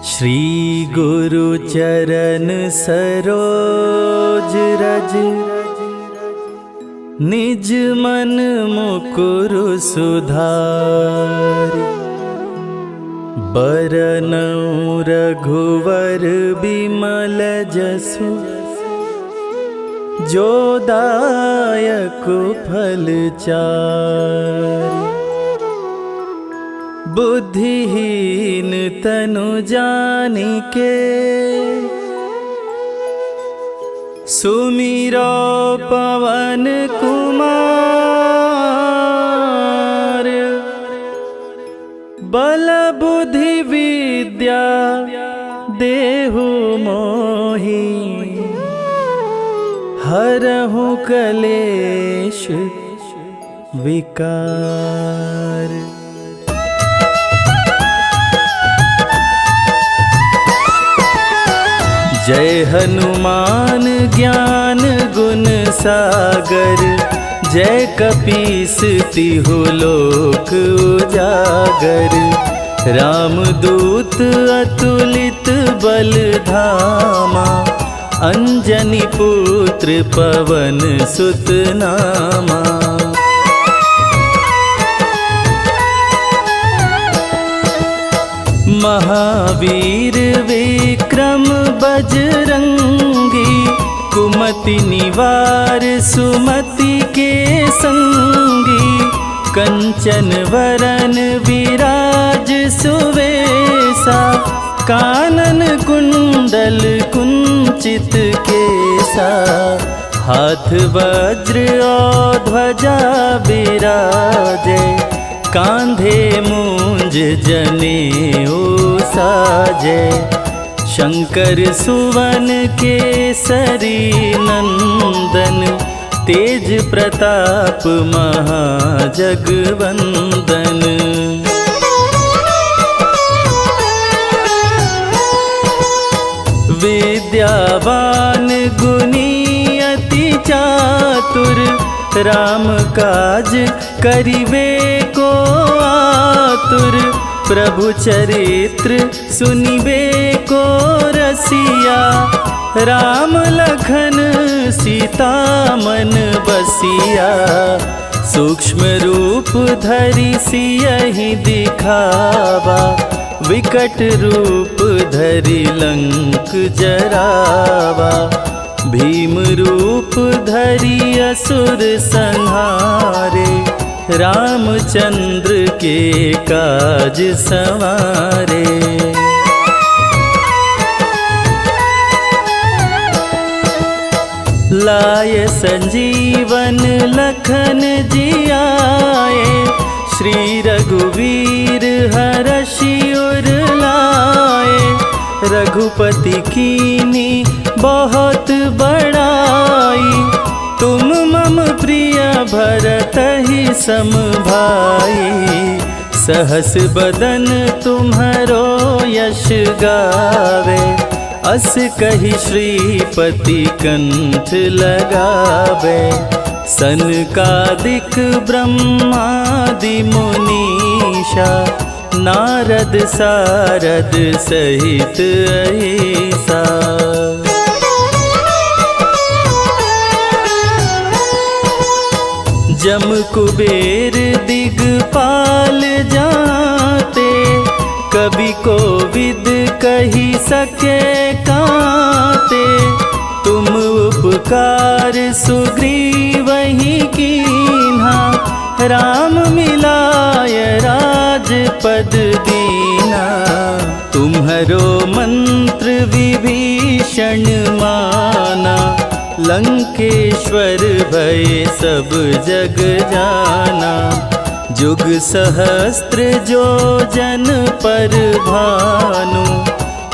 श्री गुरु चरण सरोज रज, निज मन मुकुरु सुधारि। बरनउँ रघुवर बिमल जसु, जो दायक फल चारि। बुद्धिहीन तनु जानिके, सुमिरो पवन कुमार। बल बुद्धि विद्या देहु मोहि, हरहु कलेश विकार। जय हनुमान ज्ञान गुण सागर, जय कपीस तिहु लोक उजागर। रामदूत अतुलित बल धामा, अंजनी पुत्र पवन सुत नामा। महावीर विक्रम बजरंगी, कुमति निवार सुमति के संगी। कंचन वरन विराज सुवेसा, कानन कुंडल कुंचित केसा। हाथ वज्र और ध्वजा बिराजे, कांधे मूंज जनेऊ साजे। शंकर सुवन केसरी नंदन, तेज प्रताप महाजगवंदन। विद्यावान गुणी अति चातुर, राम काज करिबे को आतुर। प्रभु चरित्र सुनिबे को रसिया, राम लखन सीता मन बसिया। सूक्ष्म रूप धरि सियहि दिखावा, विकट रूप धरि लंक जरावा। भीम रूप धरि असुर संहारे, रामचंद्र के काज सवारे। लाय संजीवन लखन जियाए, श्री रघुवीर हरषि उर लाए। रघुपति कीनी बहुत बड़ाई, तुम मम प्रिय भरतहि सम भाई। सहस बदन तुम्हरो यश गावे, अस कहि श्रीपति कंठ लगावे। सनकादिक ब्रह्मादि मुनीषा, नारद सारद सहित अहिसा। जम कुबेर दिगपाल जाते, कवि कोविद कही सके काते। तुम उपकार सुग्रीवहि कीन्हा, राम मिलाय राजपद दीना। तुम्हरो मंत्र विभीषण माना, लंकेश्वर भय सब जग जाना। जुग सहस्त्र जो जन पर भानु,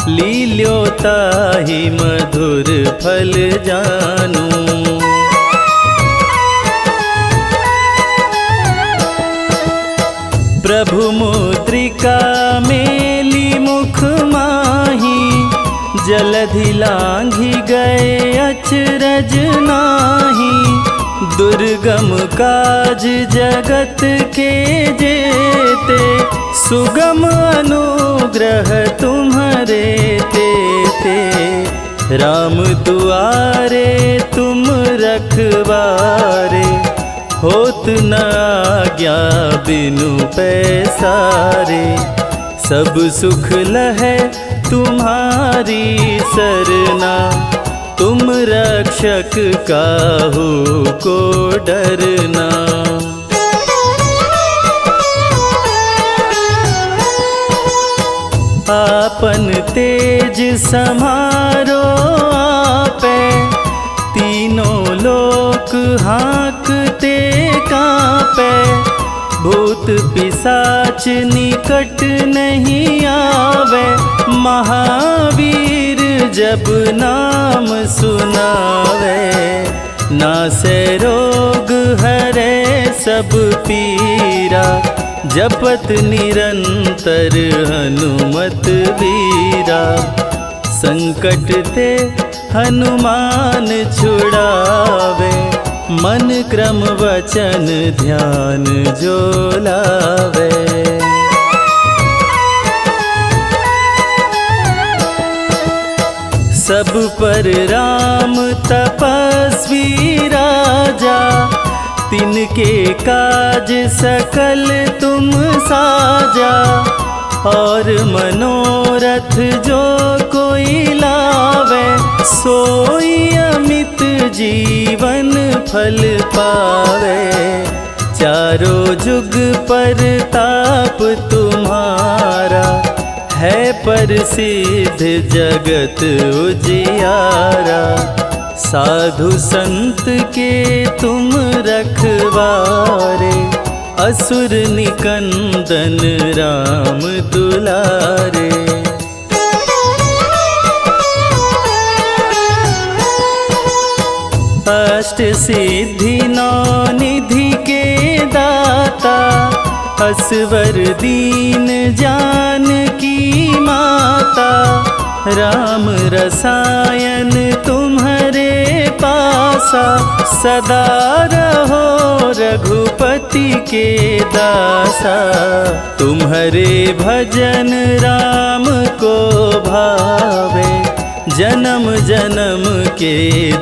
लील्योताहि मधुर फल जानू। प्रभु मुद्रिका मेली मुख माही, जलधि लांघि गए अचरज नाही। दुर्गम काज जगत के जेते, सुगम अनुग्रह ग्रह तुम्हारे ते राम दुआरे तुम रखवारे, होत न आज्ञा बिनु पैसारे। सब सुख लहै तुम्हारी सरना, तुम रक्षक काहू को डरना। आपन तेज समारो आपे, तीनों लोक हाँकते कांपे। भूत पिशाच निकट नहीं आवे, महावीर जब नाम सुनावे। नासे रोग हरे सब पीरा, जपत निरंतर हनुमत वीरा। संकट ते हनुमान छुड़ावे, मन क्रम वचन ध्यान जो लावे। सब पर राम तपस्वी राजा, तिनके काज सकल तुम साजा। और मनोरथ जो कोई लावे, सोई अमित जीवन फल पावे। चारों जुग पर ताप तुम्हारा, है प्रसिद्ध जगत उजियारा। साधु संत के तुम रखवारे, असुर निकंदन राम दुलारे। अष्ट सिद्धि नौ निधि के दाता, असवर दीन जानकी माता। राम रसायन तुम्हारे पासा, सदा रहो रघुपति के दासा। तुम्हारे भजन राम को भावे, जन्म जन्म के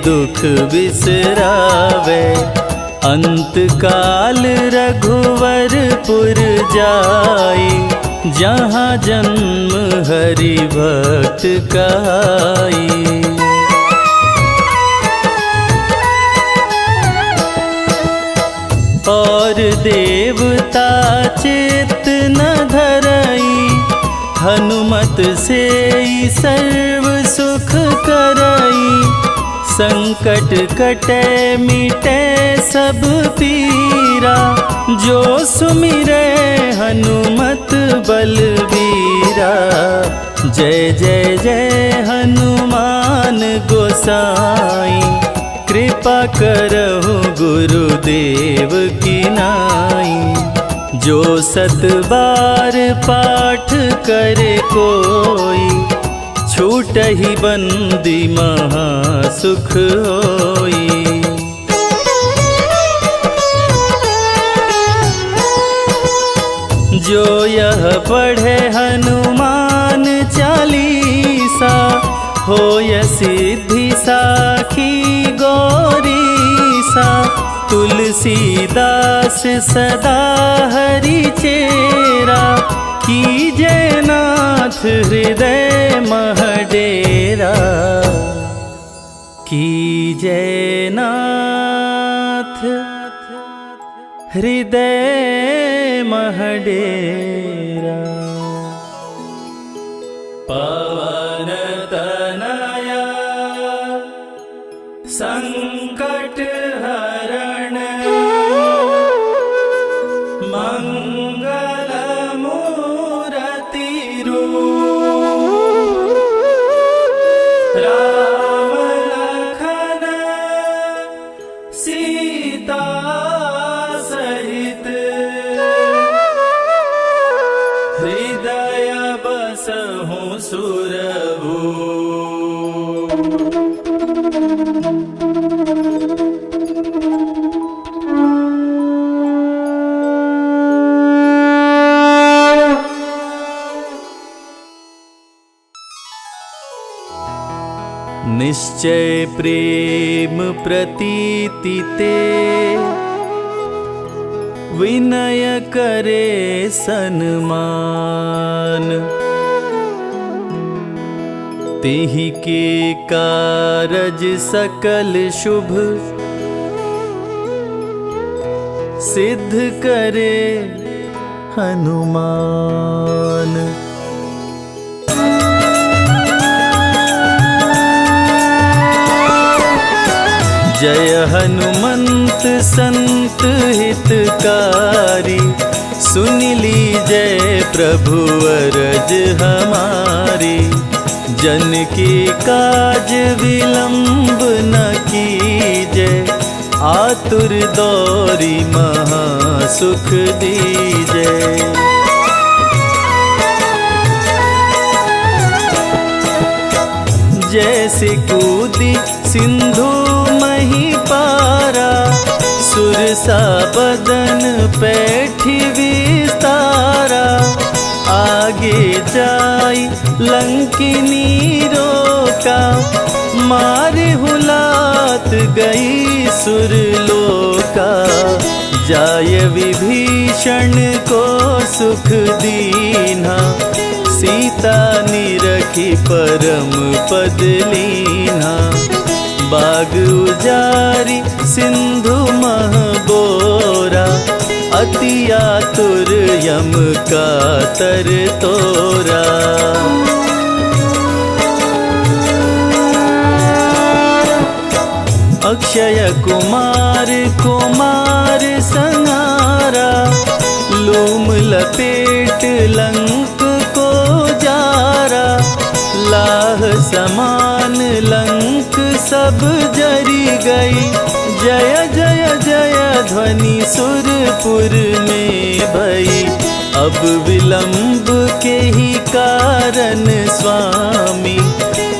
दुख बिसरावे। अंत काल रघुवरपुर जाई, जहाँ जन्म हरि भक्त कहाई। और देवता चित्त न धरई, हनुमत से सर्व सुख करई। संकट कटे मिटे सब पीरा, जो सुमिरे हनुमत बलबीरा। जय जय जय हनुमान गोसाई, कृपा करहु गुरुदेव की नाई। जो सत बार पाठ करे कोई, छूटहि बंदी महा सुख होई। जो यह पढ़े हनुमान चालीसा, होय सिद्धि साखी गौरीसा। तुलसीदास सदा हरि चेरा, कीजय नाथ हृदय मह डेरा। कीजय नाथ हृदय मह डेरा। पवन तनया संकट हरण, मंगल मूरति रूप। राम लखन सीता सहित, हृदय बसहु सुरभूप। निश्चय प्रेम प्रतीति ते विनय करे सन्मान। तेहि के कारज सकल शुभ सिद्ध करे हनुमान। जय हनुमंत संत हितकारी, सुन लीजय प्रभु अरज हमारी। जन के काज विलंब न कीजय, आतुर दौरी महा सुख दीजय। जैसे कूदी सिंधु मही पारा, सुरसा बदन पैठी विस्तारा। आगे जाई लंकिनी रोका, मारे हुलात गई सुरलोका। जाय विभीषण को सुख दीना, सीता निरखी परम पद लीना। बाग उजारी सिंधु मह बोरा, अति आतुर यम का तर तोरा। अक्षय कुमार कुमार संहारा, लूम लपेट लंक को जारा। लाह समान लंक सब जरी गई, जय जय जय ध्वनि सुरपुर में भई। अब विलंब के ही कारण स्वामी,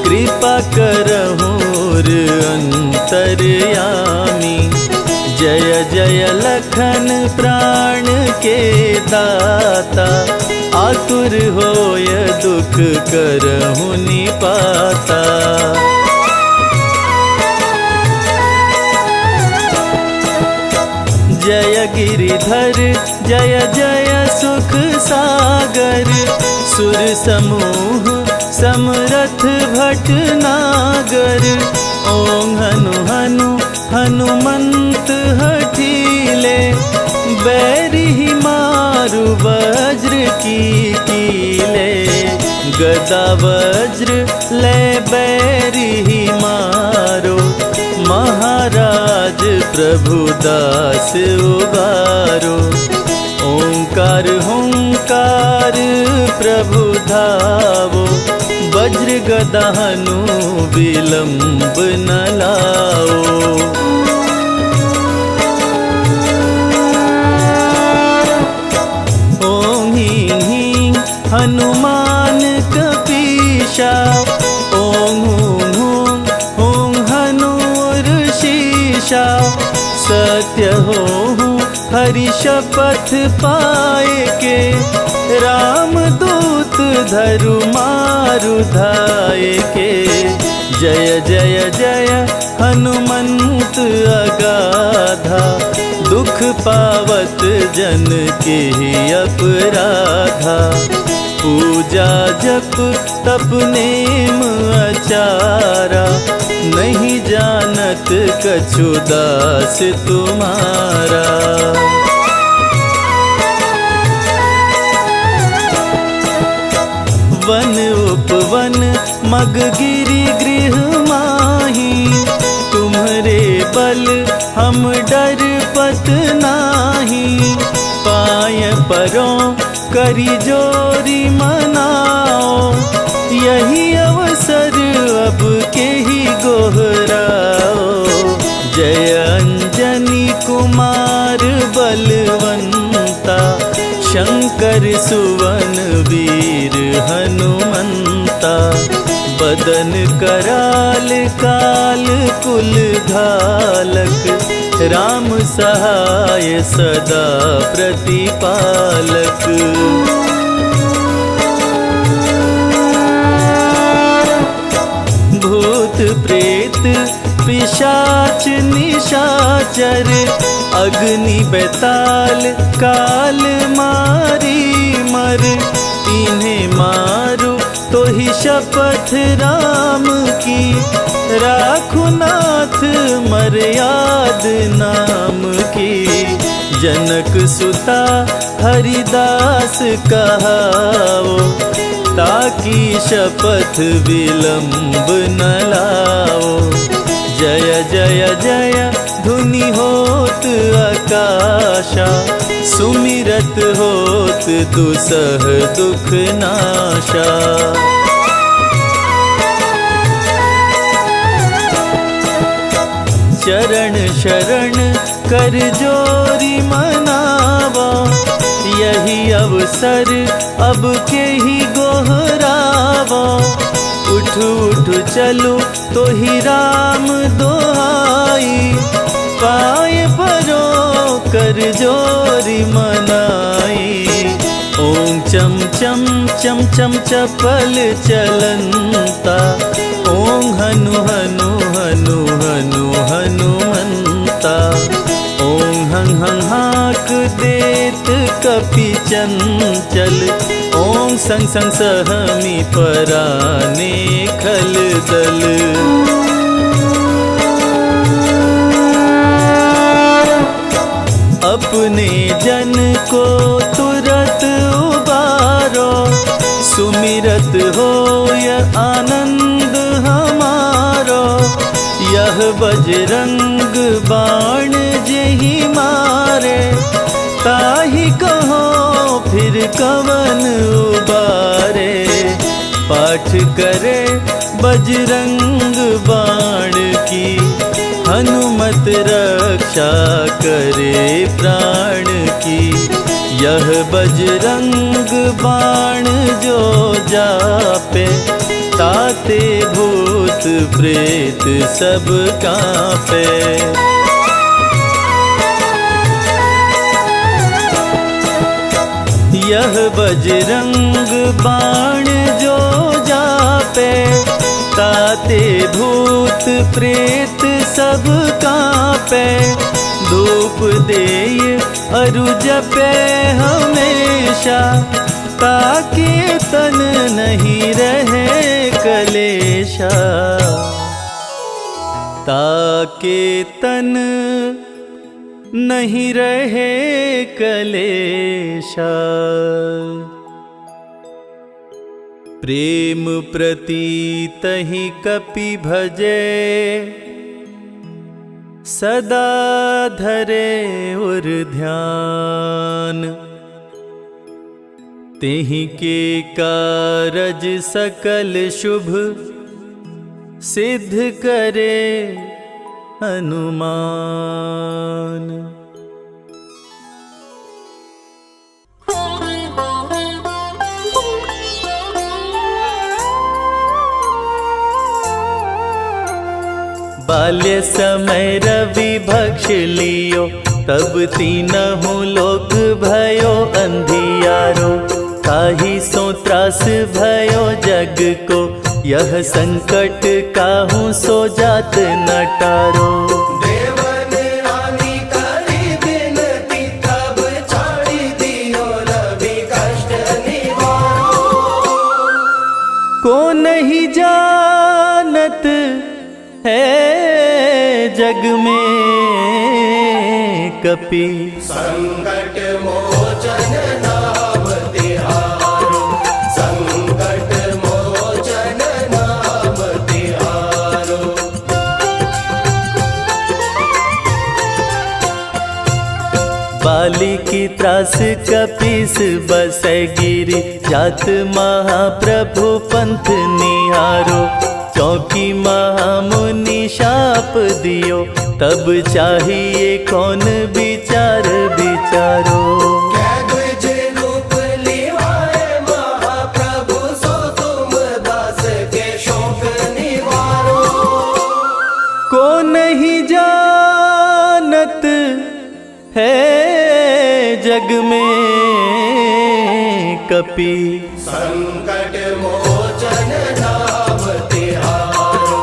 कृपा करहुर अंतर्यामी। जय जय लखन प्राण के दाता, आतुर होय दुख करहु निपाता। जय गिरिधर जय जय सुख सागर, सुर समूह समरथ भटनागर। ओं हनु हनु हनुमंत हठीले, बैरी मारु वज्र की कीले। गदा वज्र ले बैरी मारो, महाराज प्रभु दास उबारो। ओंकार हुंकार प्रभु धावो, वज्र गदा हनु विलंब न लाओ। ओं ह्रीं ह्रीं हनुमान कपीशा, ओं हूं हूं हूं हनुर्शीशा। सत्य हो हरि शपथ पाए के, राम दूत धरु मारु धाये के। जय जय जय हनुमंत अगाधा, दुख पावत जन के अपराधा। पूजा जप तप नेम आचारा, नहीं जानत कछु दास तुम्हारा। वन उपवन मग गिरि गृह माही, तुम्हरे बल हम डर पत नाही। पाय परों करी जोरी मनाओ, यही अवसर अब के ही गोहराओ। जय अंजनी कुमार बलवंता, शंकर सुवन वीर हनुमंता। बदन कराल काल कुल घालक, राम सहाय सदा प्रतिपालक। भूत प्रेत पिशाच निशाचर अग्नि बेताल काल मारी मर। इन्हें मारो तो ही शपथ राम की राखु नाथ मर्याद नाम की। जनक सुता हरिदास कहाओ ताकि शपथ विलंब न लाओ। जय जय जय धुनि होत आकाशा सुमिरत होत दुसह दुख नाशा। चरण शरण कर जोरी मनावा यही अवसर अब के ही गोहरावा। उठ उठ चलो तो ही राम दोहाई पाए परो कर जोरी मनाई। ओम चम चम चम चम चपल चलंता ओम हनु हनु हनु हनु हनुमंता। ओम हं हं हाक देत कपि चंचल ओम संग संग सहमी पराने खल दल। अपने जन को तुरत उबारो सुमिरत होय आनंद हमारो। यह बजरंग बाण जेहि मारे ताहि कहो फिर कवन उबारे। पाठ करे बजरंग बाण की हनुमत रक्षा करे प्राण की। यह बजरंग बाण जो जापे ताते भूत प्रेत सब कांपे। यह बजरंग बाण जो जापे ताते भूत प्रेत सब कांपे। धूप देय अरु जपे हमेशा ताकि तन नहीं रहे कलेशा। ताकि तन नहीं रहे कलेशा। प्रेम प्रतीत ही कपि भजे सदा धरे उर ध्यान। तेहि के कारज सकल शुभ सिद्ध करे हनुमान। बाल्य समय रवि भक्ष लियो तब तीनहु लोक भयो अंधियारो। ताहि सो त्रास भयो जग को यह संकट काहू सो जात न टारो। देवन रानी करी बिनती तब छाड़ी दियो रवि कष्ट निवारो। को नहीं जानत है जग में कपि संकट मोचन नाम तिहारो। संकट मोचन नाम तिहारो। बाली की त्रास कपीस बसै गिरि जात महाप्रभु पंथ निहारो। चौकी महामुनि शाप दियो तब चाहिए कौन विचार विचारो। द्विज रूप लिवाए महाप्रभु सो तुम दास के शोक निवारो। को नहीं जानत है जग में कपि संकट मोचन नाम तिहारो।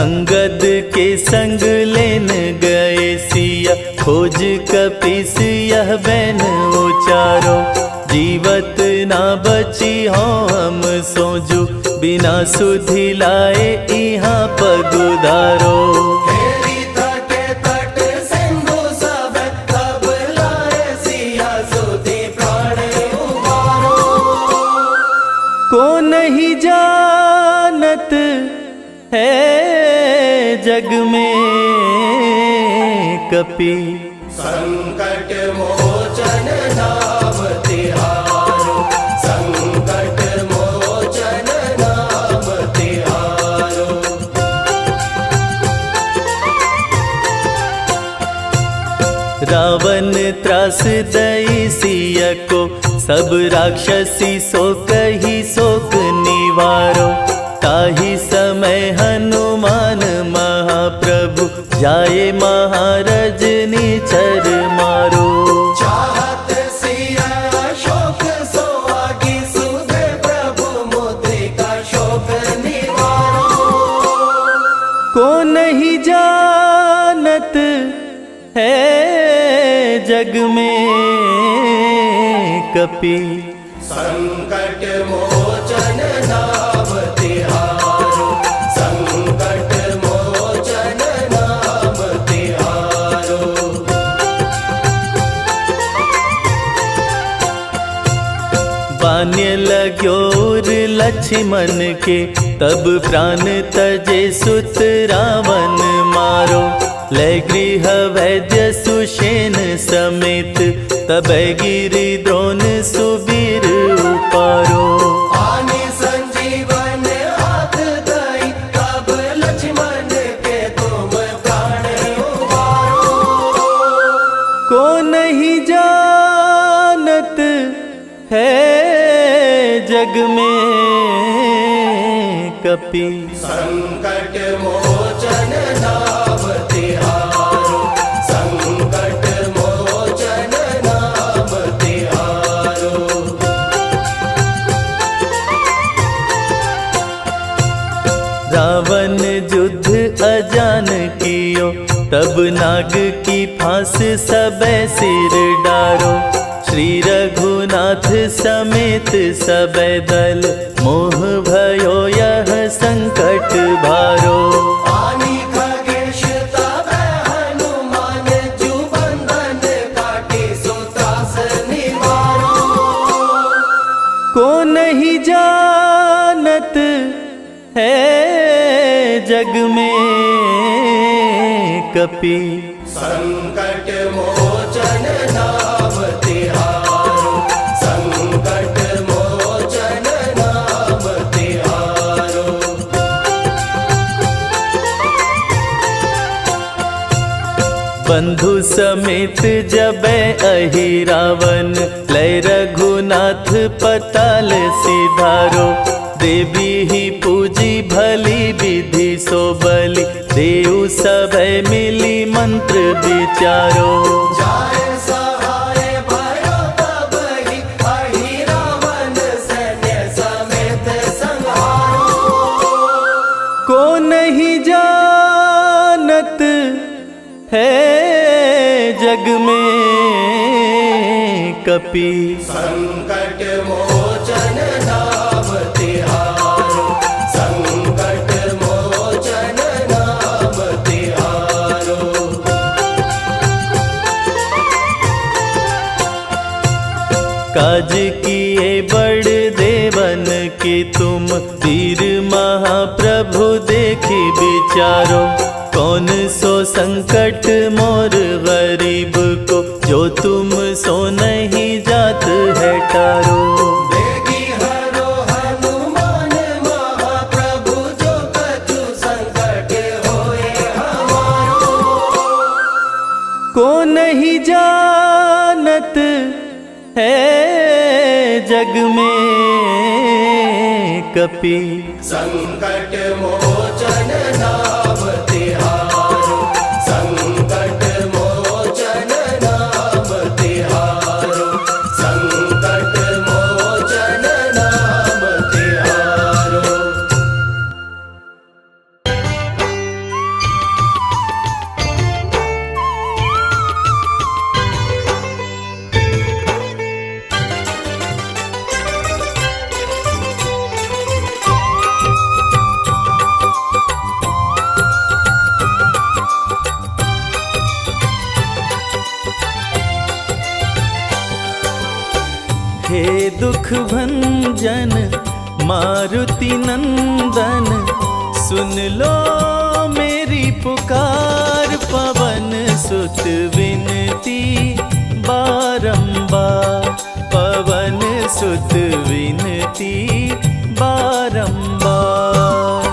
अंगद के संग लेन गए सिया, खोज कपीस यह बैन उचारो। जीवत ना बची हो हम सोजू, बिना सुधि लाए इहाँ पगुधारो। हेरी तटे तट सिंधु सब, तब लाए सिया सुधि प्राण उबारो। को नहीं जानत है जग में कपि, संकट मोचन नाम तिहारो, संकट मोचन नाम तिहारो। रावण त्रास दई सिया को, सब राक्षसी सो कही शोक निवारो। ताही समय हनुमान महाप्रभु, जाए महाराज निचर मारो। चाहत सिया शोक सोहागी, सुधे प्रभु मुद्रिका शोक निवारो। को नहीं जानत है जग में कपि, संकट मोचन नाम तिहारो, संकट मोचन नाम तिहारो। बान्य लग्योर लक्ष्मण के, तब प्राण तजे सुत रावण मारो। लय गृह वैद्य सुषेण समेत, तब गिरि द्रोण सुबीर उपारो। आनि संजीवन हाथ दई, तब लक्ष्मण के तुम प्राण उबारो। को नहीं जानत है जग में कपि, संकट मोचन नाम तिहारो, संकट मोचन नाम तिहारो। रावण युद्ध अजान कियो, तब नाग की फांस सबे सिर डारो। श्री रघुनाथ समेत सबे दल, मोह भयो यह संकट भारो। आनि खगेश तब हनुमान, जु बंधन काटी सुत्रास निवारो। को नहीं जानत है जग में कपि, संकट मोचन नाम तिहारो, संकट मोचन नाम तिहारो। बंधु समेत जबै अहि रावण, लय रघुनाथ पताल सिधारो। देवी ही पूजी भली विधि सो बलि, देव सभै मिली मंत्र विचारो। जाय सहाय भयो तब ही, अहि रावण सैन्य समेत संहारो। को नहीं जानत है जग में कपि, संकट मोचन नाम तिहारो, संकट मोचन नाम तिहारो। काज किए बड़ देवन के तुम, वीर महाप्रभु देखी विचारो। कौन सो संकट मोर गरीब को, जो तुम सो नहीं जात है टारो। बेगी हरो हनुमान महाप्रभु, जो कछु संकट होए हमारो। को नहीं जानत है जग में कपि, संकट मोचन नाम तिहारो, संकट मोचन नाम तिहारो, संकट मोचन नाम तिहारो। दुख भंजन मारुति नंदन, सुन लो मेरी पुकार। पवन सुत विनती बारंबार, पवन सुत विनती बारंबार।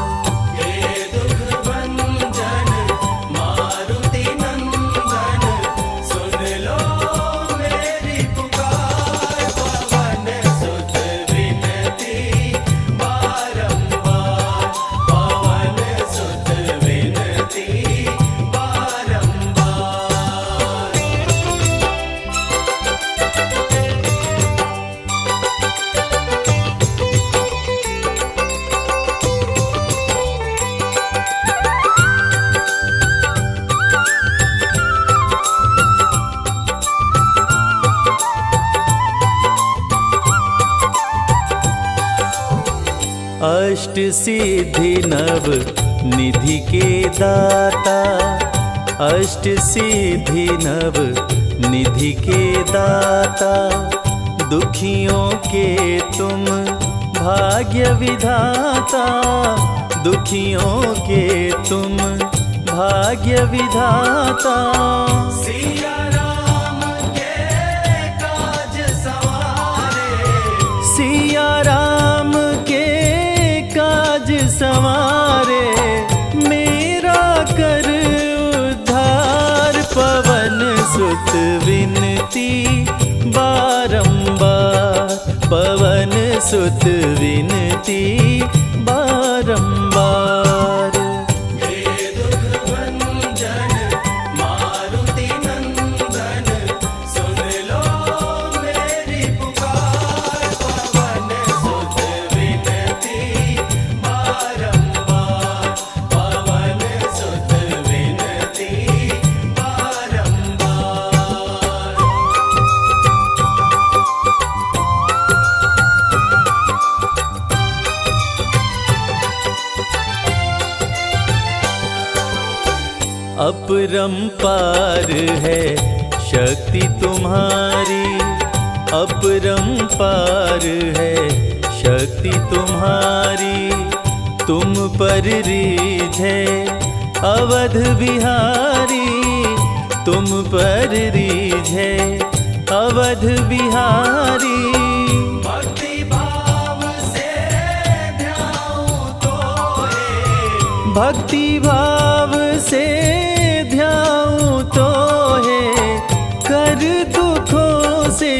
हे दुख भंजन मारुति नंदन, सुन लो मेरी पुकार। पवन सुत विनती बारंबार, पवन सुत विनती बारंबार। अष्ट सिद्धि नव निधि के दाता, अष्ट सिद्धि नव निधि के दाता। दुखियों के तुम भाग्य विधाता, दुखियों के तुम भाग्य विधाता। सिया राम के काज सवारे, सिया राम के काज संवारे, मेरा कर उद्धार। पवन सुत विनती बारंबार, पवन सुत विनती बारंबार। हे दुख भंजन मारुति नंदन, सुन लो मेरी पुकार। पवन सुत विनती बारंबार, पवन सुत विनती बारंबार। अपरंपार है शक्ति तुम्हारी, अपरंपार है शक्ति तुम्हारी। तुम पर रीझे अवध बिहारी, तुम पर रीझे अवध बिहारी। भक्ति भाव से ध्याऊं तो है, भक्ति भाव से ध्याऊं तो है, कर दुखों से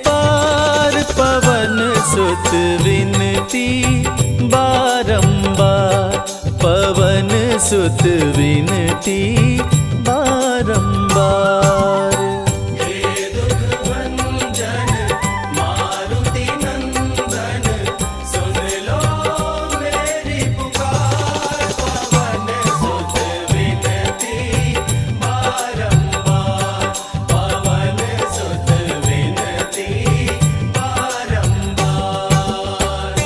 पार। पवन सुत विनती बारंबार, पवन सुत विनती बारंबार। हे दुख भंजन मारुति नंदन, सुन लो मेरी पुकार। पवन सुत विनती बारंबार, पवन सुत विनती बारंबार।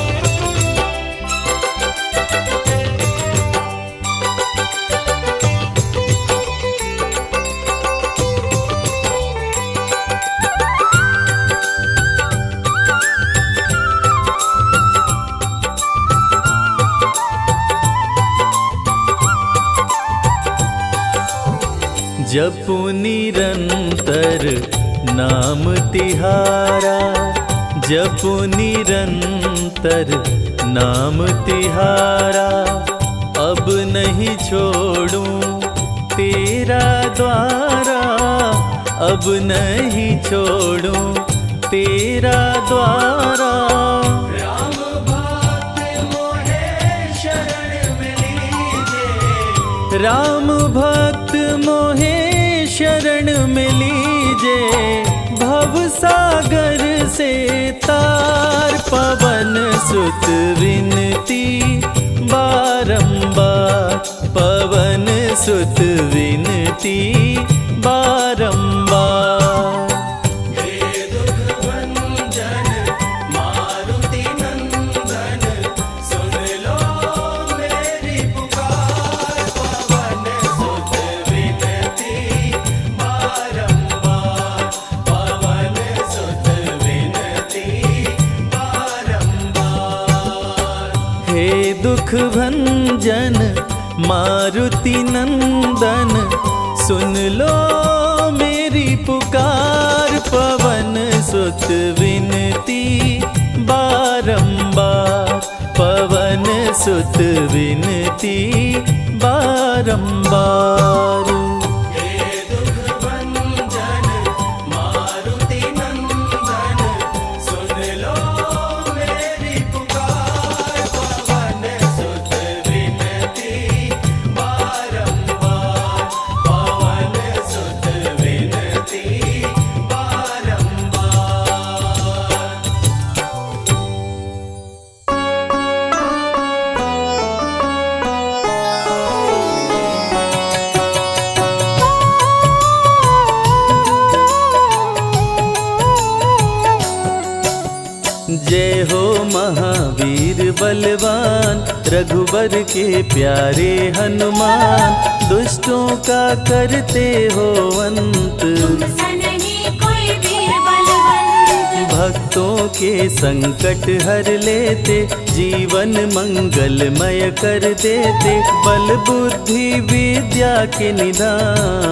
जपु निरंतर नाम तिहारा, जपु निरंतर नाम तिहारा। अब नहीं छोड़ूं तेरा द्वारा, अब नहीं छोड़ूं तेरा द्वारा। राम भक्त मोहे शरण में लीजे, राम भक्त मोहे शरण में लीजे। भव सागर से तार, पवन सुत विनती बारंबार, पवन सुत विनती बारंबार। हे दुख भंजन मारुति नंदन, सुन लो मेरी पुकार। पवन सुत विनती बारंबार, पवन सुत विनती दुख भंजन मारुति नंदन, सुन लो मेरी पुकार। पवन सुत विनती बारंबार, पवन सुत विनती बारंबार। हे दुख भंजन मारुति नंदन, सुन लो मेरी पुकार। पवन सुत विनती बारंबार, पवन सुत विनती बारंबार। जय हो महावीर बलवान, रघुबर के प्यारे हनुमान। दुष्टों का करते हो अंत, भक्तों के संकट हर लेते, जीवन मंगलमय कर देते। बल बुद्धि विद्या के निधान,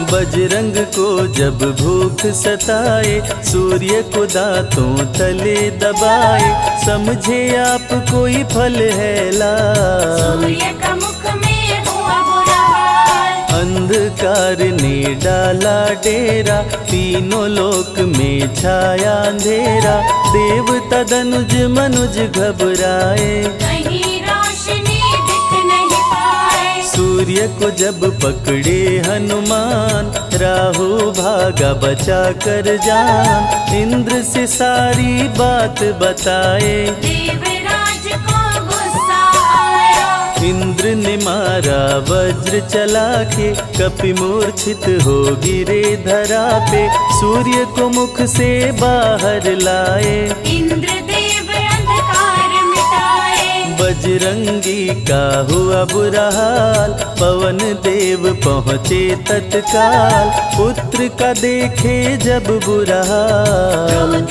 बजरंग को जब भूख सताए, सूर्य को दांतों तले दबाए। समझे आप कोई फल है लाल, अंधकार ने डाला डेरा, तीनों लोक में छाया अंधेरा। देवता धनुज मनुज घबराए, सूर्य को जब पकड़े हनुमान, राहु भागा बचा कर जान। इंद्र से सारी बात बताए, इंद्र ने मारा वज्र चला के, कपि मूर्छित हो गिरे धरा पे। सूर्य को मुख से बाहर लाए, बजरंगी का हुआ बुरा हाल। पवन देव पहुँचे तत्काल, पुत्र का देखे जब बुरा हाल।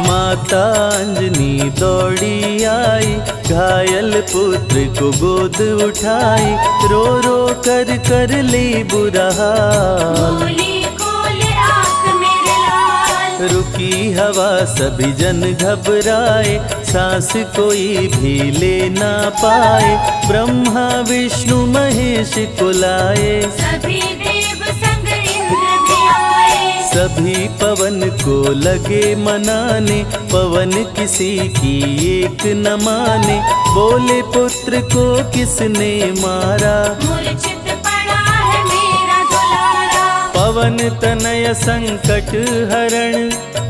माता अंजनी दौड़ी आई, घायल पुत्र को गोद उठाई। रो रो कर ली बुरा हाल, रुकी हवा सभी जन घबराए। सांस कोई भी ले ना पाए, ब्रह्मा विष्णु महेश को लाए। सभी पवन को लगे मनाने, पवन किसी की एक न माने। बोले पुत्र को किसने मारा, पवन तनय संकट हरण,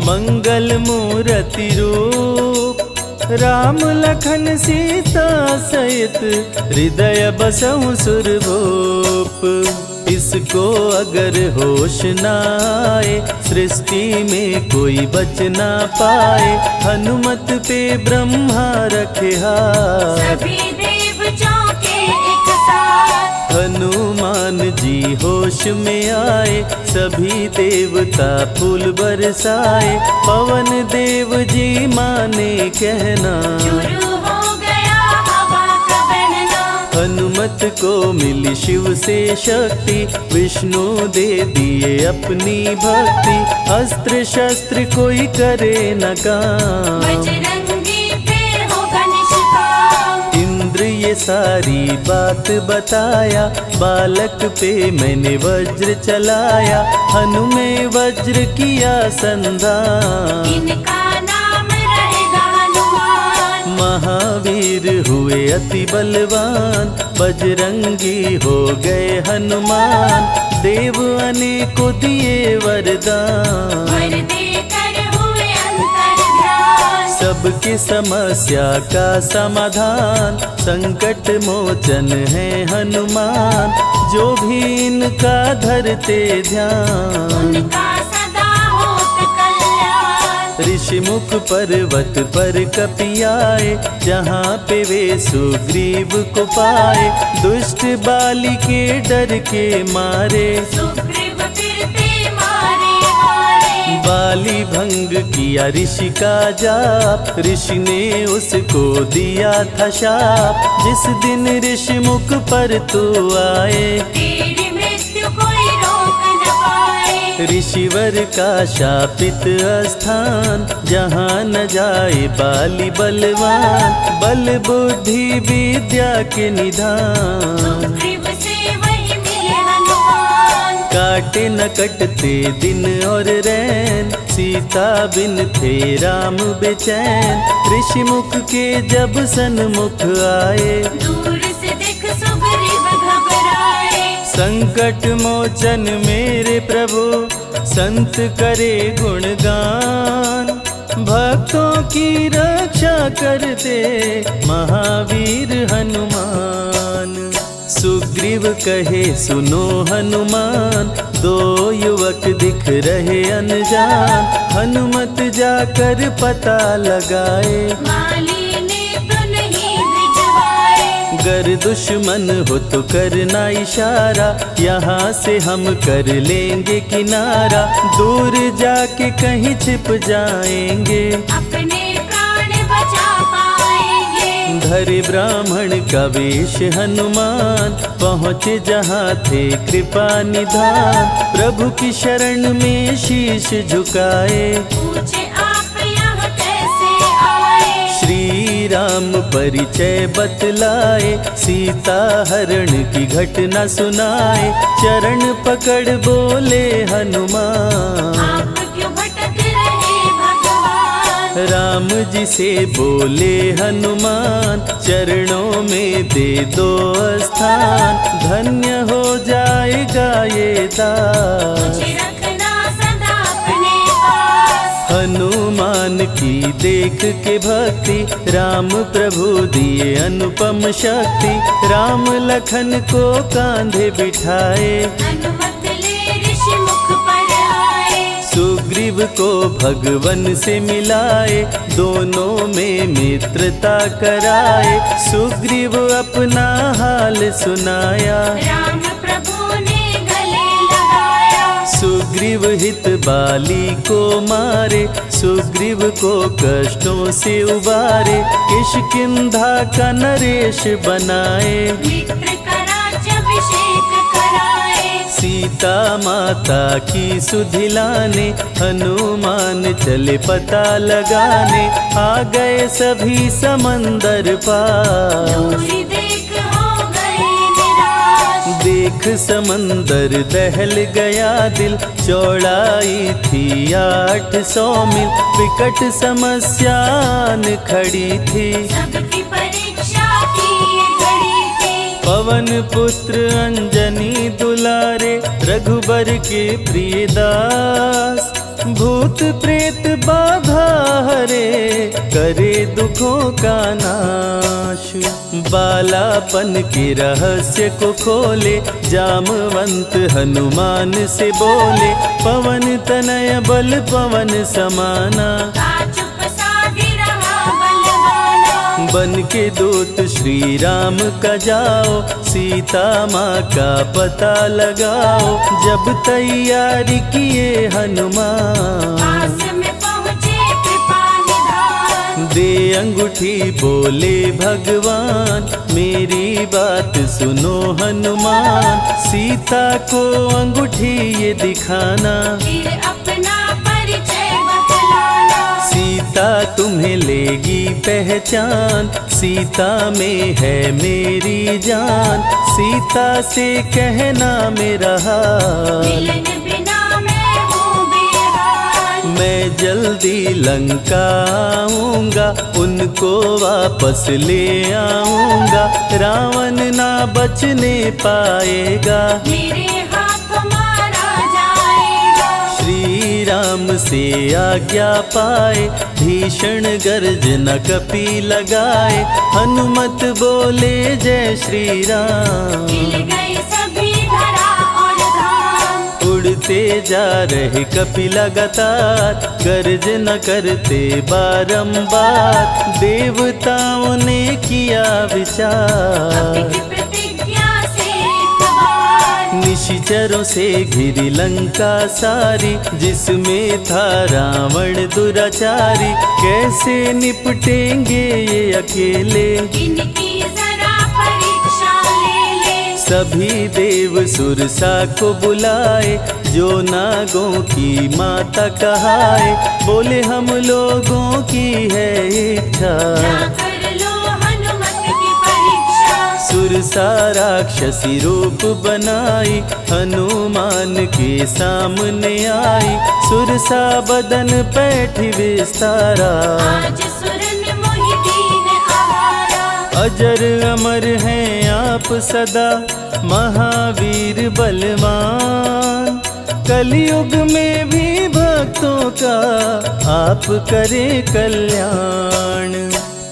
मंगल मूर्ति रूप। राम लखन सीता सहित, हृदय बसहु सुरभूप। इसको अगर होश न आए, सृष्टि में कोई बच ना पाए। हनुमत पे ब्रह्मा रखे हाथ, हनुमान जी होश में आए। सभी देवता फूल बरसाए, पवन देव जी माने कहना। हनुमत को मिली शिव से शक्ति, विष्णु दे दिए अपनी भक्ति। अस्त्र शस्त्र कोई करे न काम, इंद्र ये सारी बात बताया। बालक पे मैंने वज्र चलाया, हनु में वज्र किया संधान। महावीर हुए अति बलवान, बजरंगी हो गए हनुमान। देव अनेको दिए वरदान, सबकी समस्या का समाधान। संकट मोचन है हनुमान, जो भी इनका धरते ध्यान। ऋषि मुख पर्वत पर कपि आए, जहाँ पे वे सुग्रीव को पाए। दुष्ट बाली के डर के मारे, बाली भंग किया ऋषि का जाप, ऋषि ने उसको दिया था शाप। जिस दिन ऋषि मुख पर तू आए, तेरी मृत्यु कोई रोक न पाए। ऋषिवर का शापित स्थान, जहाँ न जाए बाली बलवान। बल बुद्धि विद्या के निधान, सुग्रीव से वही मिले हनुमान। काटे न कटते दिन और रैन, सीता बिन थे राम बेचैन। ऋषि मुख के जब सन्मुख आए, दूर से देख सुग्रीव घबराए। संकट मोचन मेरे प्रभु, संत करे गुणगान। भक्तों की रक्षा करते महावीर हनुमान। सुग्रीव कहे सुनो हनुमान, दो युवक दिख रहे अनजान। हनुमत जाकर पता लगाए, माली ने तो नहीं भिजवाए। गर दुश्मन हो तो करना इशारा, यहाँ से हम कर लेंगे किनारा। दूर जाके कहीं छिप जाएंगे, अपने प्राण बचा पाएंगे। धरे ब्राह्मण का वेश हनुमान, पहुँचे जहाँ थे कृपा निधान। प्रभु की शरण में शीश झुकाए, पूछे आप यहाँ कैसे आए। श्री राम परिचय बतलाए, सीता हरण की घटना सुनाए। चरण पकड़ बोले हनुमान, आप क्यों भटक रहे भगवान। राम जी से बोले हनुमान, चरणों में दे दो स्थान। धन्य हो जाएगा ये दास, मुझे रखना सदा अपने पास। हनुमान की देख के भक्ति, राम प्रभु दिए अनुपम शक्ति। राम लखन को कांधे बिठाए, अनुमत ले ऋषि मुख पर आए। सुग्रीव को भगवन से मिलाए, दोनों में मित्रता कराए। सुग्रीव अपना हाल सुनाया, राम प्रभु ने गले लगाया। सुग्रीव हित बाली को मारे, सुग्रीव को कष्टों से उबारे। किष्किंधा का नरेश बनाए, मित्र का राज्याभिषेक कराए। सीता माता की सुधि लाने। हनुमान चले पता लगाने, आ गए सभी समंदर पार। दूरी देख हो गए निराश। देख समंदर दहल गया दिल, चौड़ाई थी 800 मील। विकट समस्यान खड़ी थी, सबकी परीक्षा की ये घड़ी थी। पवन पुत्र अंजनी दुलारे, रघुबर के प्रिय दास। भूत प्रेत बाधा हरे, करे दुखों का नाश। बालापन के रहस्य को खोले, जामवंत हनुमान से बोले। पवन तनय बल पवन समाना, चुप साधी रहा बलवाना। बन के दूत श्री राम का जाओ, सीता माँ का पता लगाओ। जब तैयारी किए हनुमान, पास में पहुँचे कृपा निधान। दे अंगूठी बोले भगवान, मेरी बात सुनो हनुमान। सीता को अंगूठी ये दिखाना, फिर अपना परिचय बतलाना। सीता तुम्हें लेगी पहचान। सीता में है मेरी जान, सीता से कहना मेरा हाल। मिलन बिना मैं हूँ बेहाल। मैं जल्दी लंका आऊंगा, उनको वापस ले आऊंगा। रावण ना बचने पाएगा, मेरे हाथ मारा जाएगा। श्री राम से आज्ञा पाए, भीषण गर्जना कपि लगाए। हनुमत बोले जय श्री राम, मिल गए सभी धरा और धाम। उड़ते जा रहे कपि लगातार, गर्जना करते बारंबार। देवताओं ने किया विचार, कपि की प्रतिज्ञा से एक बार। निशि निश्चरों से घिरी लंका सारी, जिसमें था रावण दुराचारी। कैसे निपटेंगे ये अकेले, इनकी जरा परीक्षा ले ले। सभी देव सुरसा को बुलाए, जो नागों की माता कहाए। बोले हम लोगों की है इच्छा, ना कर लो हनुमत की परीक्षा। सुरसा राक्षसी रूप बनाई, हनुमान के सामने आई। सुरसा बदन पैठ विस्तारा, आज सुरन मोहि दीन आहारा। अजर अमर हैं आप सदा, महावीर बलवान। कलयुग में भी भक्तों का आप करें कल्याण।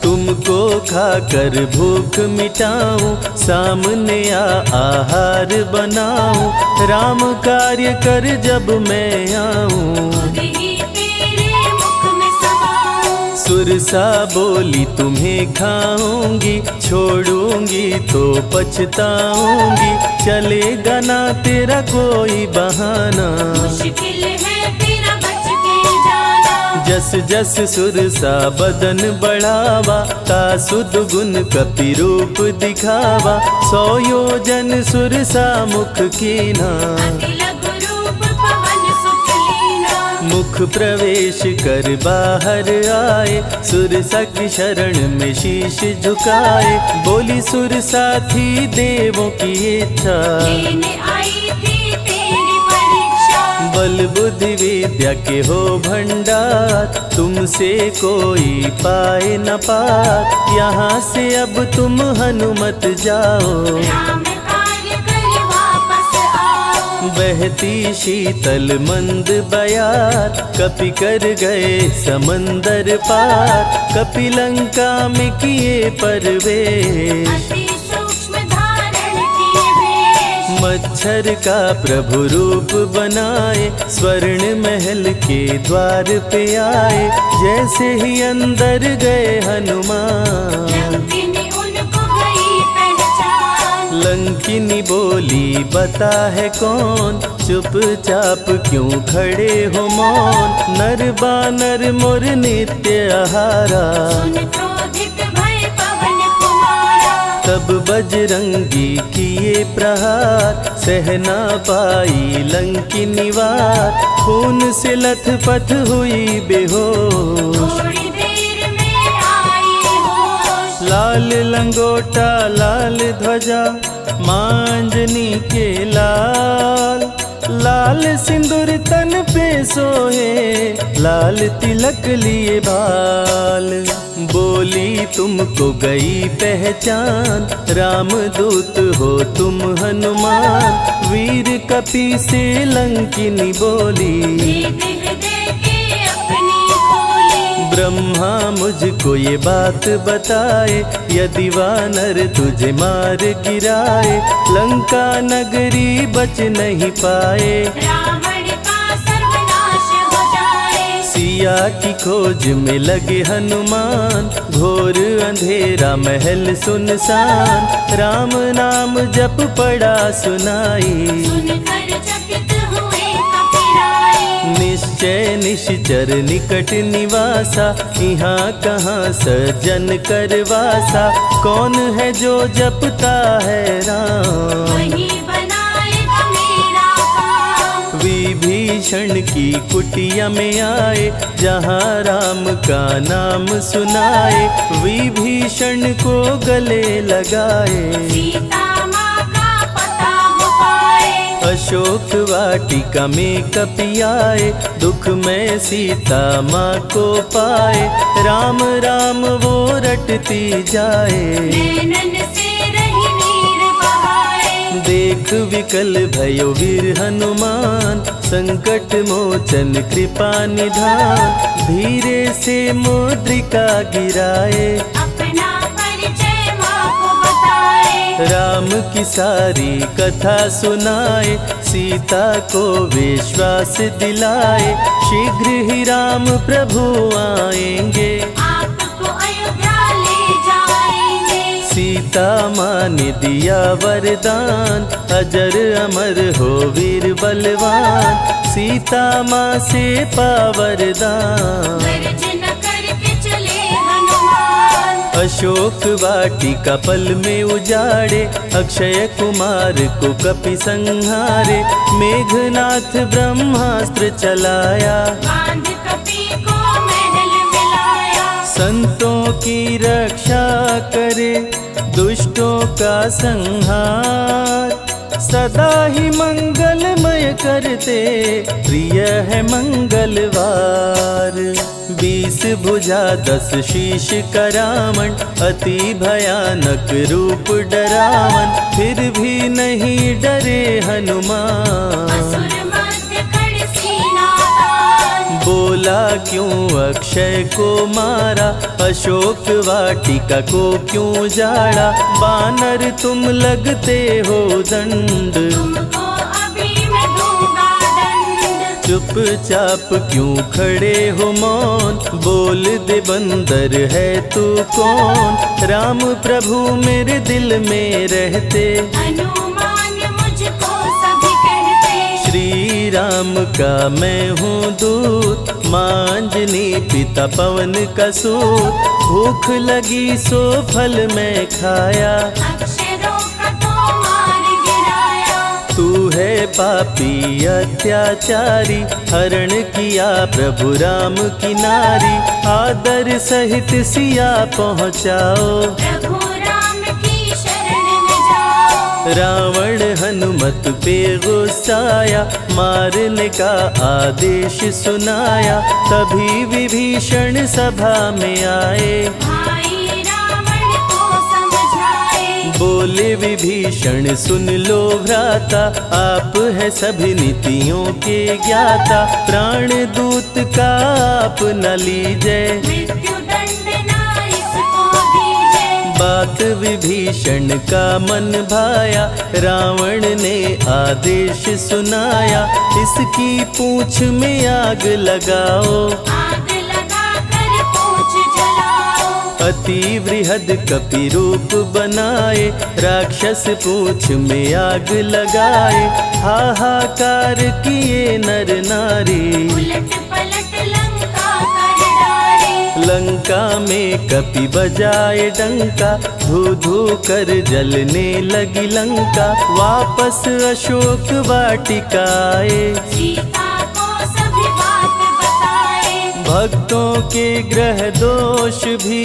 तुमको खाकर भूख मिटाऊं, सामने आहार बनाऊं। राम कार्य कर जब मैं आऊं, खुद ही तेरे मुख में समाऊं। सुरसा बोली तुम्हें खाऊंगी, छोड़ूंगी तो पछताऊंगी। चलेगा ना तेरा कोई बहाना, मुश्किल है तेरा बच के जाना। जस जस सुरसा बदन बढ़ावा, ता सुध गुण कपि रूप दिखावा। 100 योजन सुरसा मुख कीना, अति लघु रूप पवन सुख लीना। मुख प्रवेश कर बाहर आए, सुरसा की शरण में शीश झुकाए। बोली सुरसा थी देवों की इच्छा, लेने आई थी तेरी परीक्षा। बल बुद्धि विद्या के हो भंडार, तुमसे कोई पाए न पार। यहाँ से अब तुम हनुमत जाओ, राम कार्य कर वापस आओ। बहती शीतल मंद बयार, कपि कर गए समंदर पार। कपि लंका में किए प्रवेश, अति सूक्ष्म धारण किए वेश। मच्छर का प्रभु रूप बनाए, स्वर्ण महल के द्वार पे आए। जैसे ही अंदर गए हनुमान, लंकिनी उनको गई पहचान। लंकिनी बोली बता है कौन, चुपचाप क्यों खड़े हो मौन। नर बानर मोर नित्य आहारा, सुन क्रोधित भय पवन कुमारा। तब बजरंगी किए प्रहार, सहना पाई लंकिनी वार। खून से लथपथ हुई बेहोश, थोड़ी देर में आई होश। लाल लंगोटा लाल ध्वजा, मांजनी के लाल। लाल सिंदूर तन पे सोहे, लाल तिलक लिए बाल। बोली तुमको गई पहचान, रामदूत हो तुम हनुमान। वीर कपि से लंकिनी बोली, हृदय के अपनी खोली। ब्रह्मा मुझको ये बात बताए, यदि वानर तुझे मार गिराए। लंका नगरी बच नहीं पाए, रावण का सर्वनाश हो जाए। सिया की खोज में लगे हनुमान, घोर अंधेरा महल सुनसान। राम नाम जप पड़ा सुनाई, सुनकर चकित हुए कपिराए। निश्चय निश्चर निकट निवासा, यहाँ कहाँ सज्जन करवासा। कौन है जो जपता है राम, वही बनाएगा मेरा काम। विभीषण की कुटिया में आए, जहाँ राम का नाम सुनाए। विभीषण को गले लगाए, सीता माँ का पता हो पाए। अशोक वाटिका में कपि आए, दुख में सीता माँ को पाए। राम राम वो रटती जाए, नैनन से रही नीर बहाए। देख विकल भयो वीर हनुमान, संकट मोचन कृपा निधान। धीरे से मुद्रिका गिराए, अपना परिचय माँ को बताए। राम की सारी कथा सुनाए। सीता को विश्वास दिलाए, शीघ्र ही राम प्रभु आएंगे। आपको अयोध्या ले जाएंगे। सीता सीता माँ ने दिया वरदान, अजर अमर हो वीर बलवान, सीता माँ से पा वरदान। गर्जन करके चले हनुमान, अशोक वाटिका पल में उजाड़े, अक्षय कुमार को कपि संहारे, मेघनाथ ब्रह्मास्त्र चलाया, बांध कपि को महल मिलाया। संतों की रक्षा करे, दुष्टों का संहार, सदा ही मंगलमय करते, प्रिय है मंगलवार। 20 भुजा 10 शीश करामण, अति भयानक रूप डरावन, फिर भी नहीं डरे हनुमान। असुर मध्य खड़ सीना तान, बोला क्यों अक्षय को मारा, अशोक वाटिका को क्यों जाड़ा, बानर तुम लगते हो दंड, तुमको अभी मैं दूंगा दंड। चुपचाप क्यों खड़े हो मौन, बोल दे बंदर है तू कौन, राम प्रभु मेरे दिल में रहते, हनुमान मुझको सभी कहते। श्री राम का मैं हूँ दूत, माँ अंजनी पिता पवन का सूत, भूख लगी सो फल मैं खाया, अक्षरों का तो मार गिराया। तू है पापी अत्याचारी, हरण किया प्रभु राम की नारी, आदर सहित सिया पहुँचाओ, प्रभु राम की शरण में जाओ। रावण हनुमत पे गुस्साया, मारने का आदेश सुनाया, तभी विभीषण सभा में आए, भाई रावण को समझाए। बोले विभीषण सुन लो भ्राता, आप है सभी नीतियों के ज्ञाता, प्राण दूत का आप न लीजिए, मृत्यु दंड ना इसको दीजिए। बात विभीषण का मन भाया, रावण ने आदेश सुनाया, इसकी पूंछ में आग लगाओ, आग लगा कर पूछ जलाओ। अति वृहद कपि रूप बनाए, राक्षस पूंछ में आग लगाए, हाहाकार किए नर नारी, उलट पलट लंका कर डाले। लंका में कपि बजाए डंका, धू धू कर जलने लगी लंका, वापस अशोक वाटिका आए, सीता को सभी बात बताए। भक्तों के ग्रह दोष भी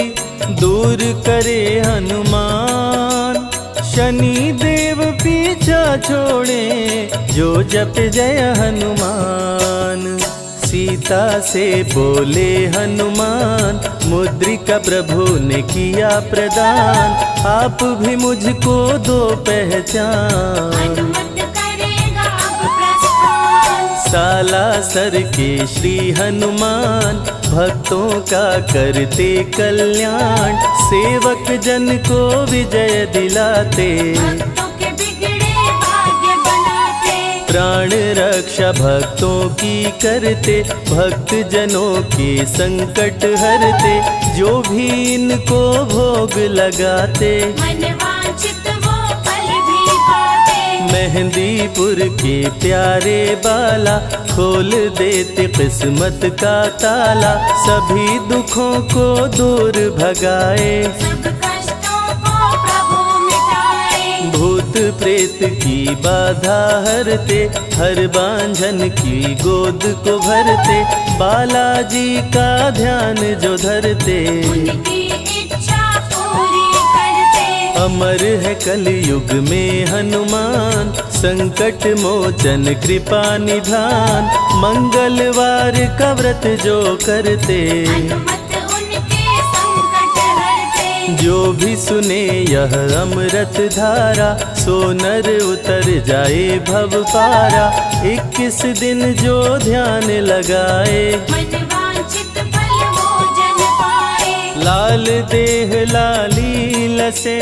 दूर करे हनुमान, शनि देव पीछा छोड़े, जो जप जय हनुमान। सीता से बोले हनुमान, मुद्रिका प्रभु ने किया प्रदान, आप भी मुझको दो पहचान। अनुमत करेगा अब प्रस्थान, सालासर के श्री हनुमान, भक्तों का करते कल्याण, सेवक जन को विजय दिलाते, भक्तों के बिगड़े भाग्य बनाते। प्राण रक्षा भक्तों की करते, भक्त जनों के संकट हरते, जो भी इनको भोग लगाते, मन वांछित वो फल भी पाते। मेहंदीपुर के प्यारे बाला, खोल देते किस्मत का ताला, सभी दुखों को दूर भगाए, सब कष्टों को प्रभु मिटाए। भूत प्रेत की बाधा हरते, हर बांझन की गोद को भरते, बालाजी का ध्यान जो धरते, उनकी इच्छा पूरी करते। अमर है कलयुग में हनुमान, संकट मोचन कृपा निधान, मंगलवार का व्रत जो करते, हनुमत उनके संकट हरते। जो भी सुने यह अमृत धारा, सो नर उतर जाए भव पारा, 21 दिन जो ध्यान लगाए, मन वांछित फल वो जन पाए। लाल देह लाली लसे,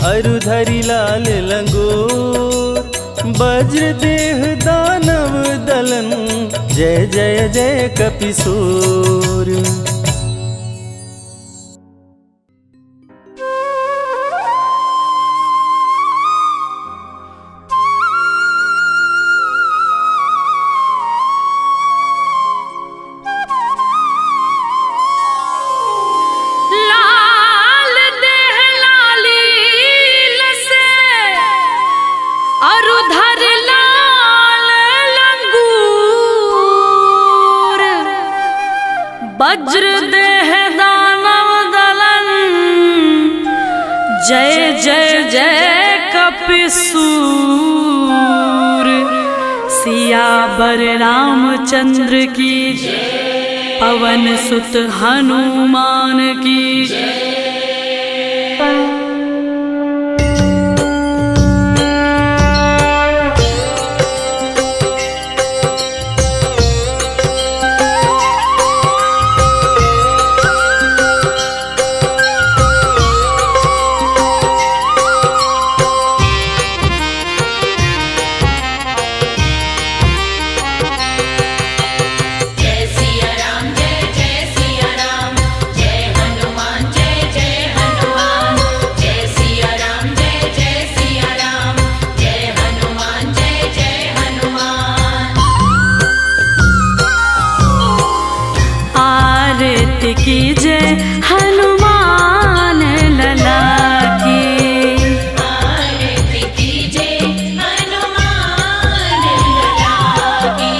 अरुधरी लाल लंगोर, वज्र देह दानव दलन, जय जय जय कपिसूर। वज्र देह दानव दलन, जय जय जय कपिसूर। सियावर रामचंद्र की पवन सुत हनुमान की। की जय हनुमान लला की। आरती कीजिए हनुमान लला की।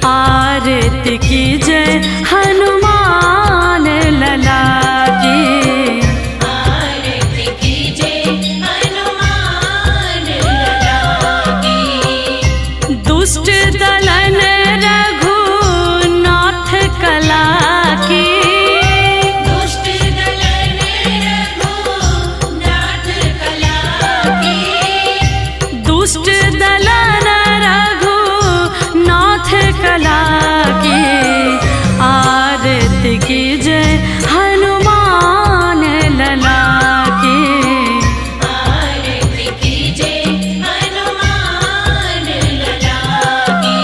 आरती की जय हनुमान लला की। आरती कीजिए हनुमान लला की। दुष्ट दलन रघुनाथ कला की। दुष्ट दलन रघुनाथ कला की। दुष्ट दलन रघुनाथ कला की। आरती की जय हनुमान लला की। आरती कीजिए हनुमान लला की।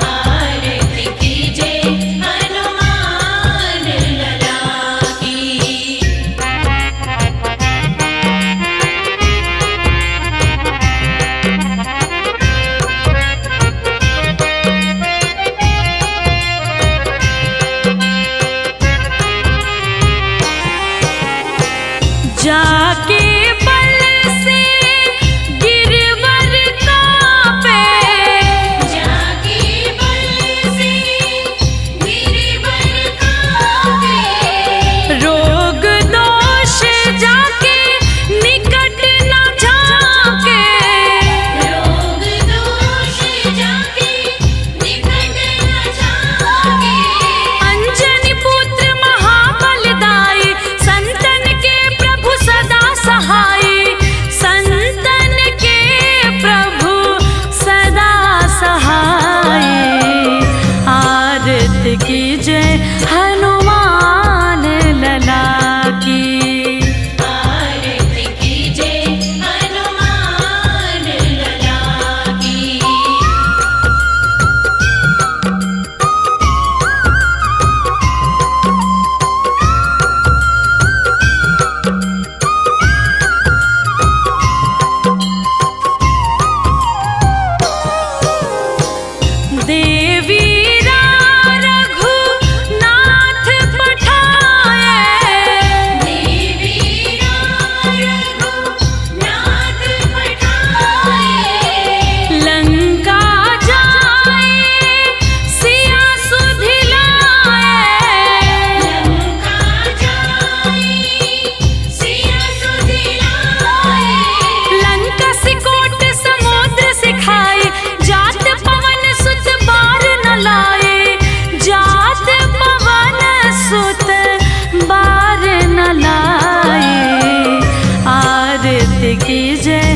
आरती कीजिए हनुमान लला की। जाके बल से गिरवर कांपे। जाके बल से गिरवर कांपे। रोग दोष जाके निकट न झाके। रोग दोष जाके निकट न झाके। अंजनी पुत्र महाबलदाई, संतन के प्रभु सदा सहाय। संतन के प्रभु सदा सहाय। आरती की जय हनुमान लला की। आरती कीजिए हनुमान लला की। देवी रघुनाथ पठाए। देवी रघुनाथ पठाए। लंका जाए सिया सुधिलाए। लंका जाए सिया सुधिलाए। लंका सिकोट समुद्र सिखाए। जात पवन सुत बार न लाए। जात पवन सुत बार न लाए। आरती की जय